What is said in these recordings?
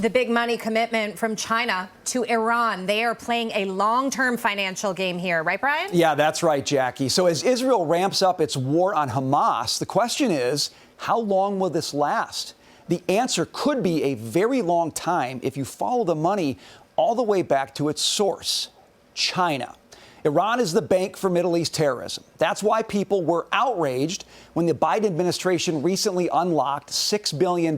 The big money commitment from China to Iran. They are playing a long-term financial game here, right, Brian? Yeah, that's right, Jackie. So as Israel ramps up its war on Hamas, the question is, how long will this last? The answer could be a very long time if you follow the money all the way back to its source, China. Iran is the bank for Middle East terrorism. That's why people were outraged when the Biden administration recently unlocked $6 billion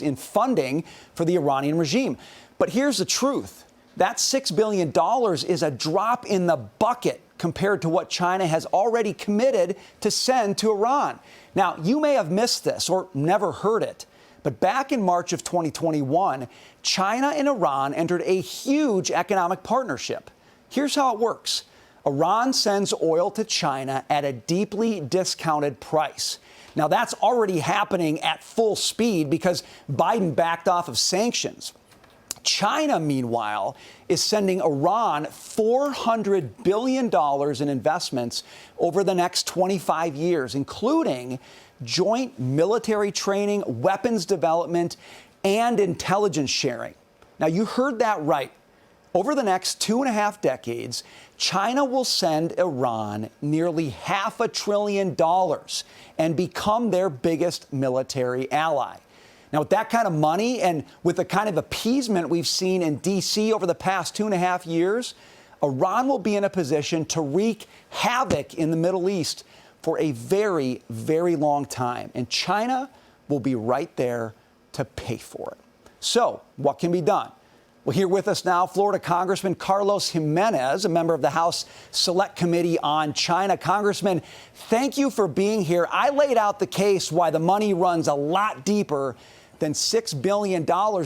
in funding for the Iranian regime. But here's the truth. That $6 billion is a drop in the bucket compared to what China has already committed to send to Iran. Now, you may have missed this or never heard it, but back in March of 2021, China and Iran entered a huge economic partnership. Here's how it works. Iran sends oil to China at a deeply discounted price. Now, that's already happening at full speed because Biden backed off of sanctions. China, meanwhile, is sending Iran $400 billion in investments over the next 25 years, including joint military training, weapons development, and intelligence sharing. Now, you heard that right. Over the next 2.5 decades, China will send Iran nearly $500 billion and become their biggest military ally. Now, with that kind of money and with the kind of appeasement we've seen in D.C. over the past 2.5 years, Iran will be in a position to wreak havoc in the Middle East for a very, very long time. And China will be right there to pay for it. So what can be done? Well, here with us now, Florida Congressman Carlos Gimenez, a member of the House Select Committee on China. Congressman, thank you for being here. I laid out the case why the money runs a lot deeper than $6 billion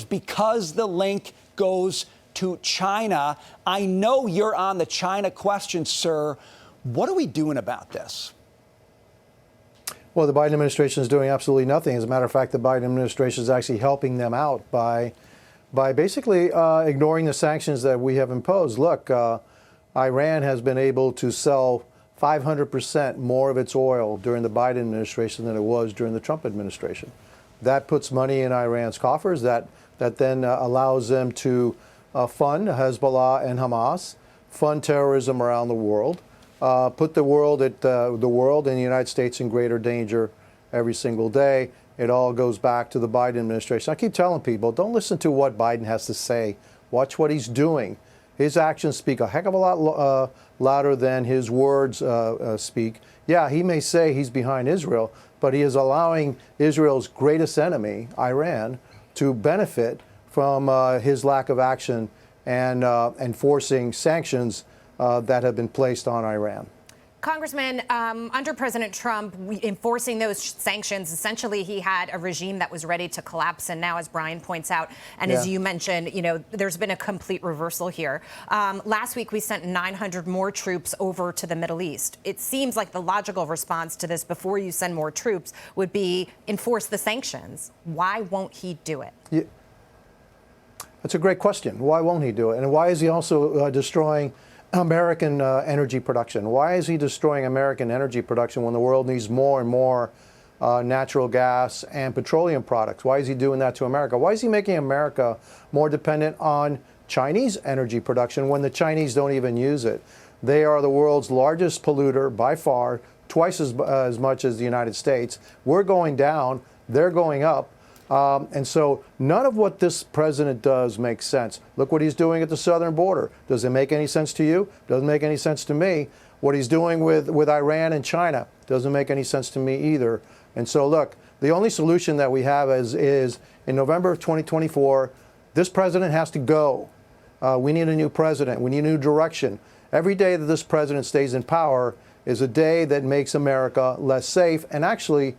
because the link goes to China. I know you're on the China question, sir. What are we doing about this? Well, the Biden administration is doing absolutely nothing. As a matter of fact, the Biden administration is actually helping them out by basically ignoring the sanctions that we have imposed. Look, Iran has been able to sell 500% more of its oil during the Biden administration than it was during the Trump administration. That puts money in Iran's coffers. That then allows them to fund Hezbollah and Hamas, fund terrorism around the world, put the world and the United States in greater danger every single day. It all goes back to the Biden administration. I keep telling people, don't listen to what Biden has to say. Watch what he's doing. His actions speak a heck of a lot louder than his words speak. Yeah, he may say he's behind Israel, but he is allowing Israel's greatest enemy, Iran, to benefit from his lack of action and enforcing sanctions that have been placed on Iran. Congressman, under President Trump enforcing those sanctions, essentially he had a regime that was ready to collapse. And now, as Brian points out, and as you mentioned, there's been a complete reversal here. Last week, we sent 900 more troops over to the Middle East. It seems like the logical response to this before you send more troops would be enforce the sanctions. Why won't he do it? Yeah. That's a great question. Why won't he do it? And why is he also destroying American energy production? Why is he destroying American energy production when the world needs more and more natural gas and petroleum products? Why is he doing that to America? Why is he making America more dependent on Chinese energy production when the Chinese don't even use it? They are the world's largest polluter by far, twice as much as the United States. We're going down, they're going up. And so none of what this president does makes sense. Look what he's doing at the southern border. Does it make any sense to you? Doesn't make any sense to me. What he's doing with Iran and China doesn't make any sense to me either. And so, look, the only solution that we have is in November of 2024, this president has to go. We need a new president. We need a new direction. Every day that this president stays in power is a day that makes America less safe and actually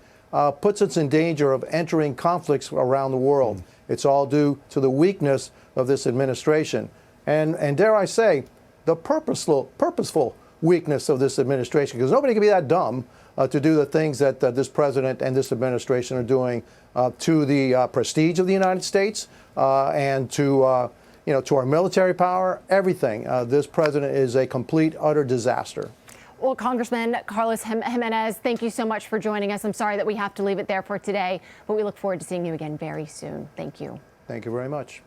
puts us in danger of entering conflicts around the world. It's all due to the weakness of this administration. And dare I say, the purposeful weakness of this administration, because nobody can be that dumb to do the things that this president and this administration are doing to the prestige of the United States and to our military power, everything. This president is a complete, utter disaster. Well, Congressman Carlos Gimenez, thank you so much for joining us. I'm sorry that we have to leave it there for today, but we look forward to seeing you again very soon. Thank you. Thank you very much.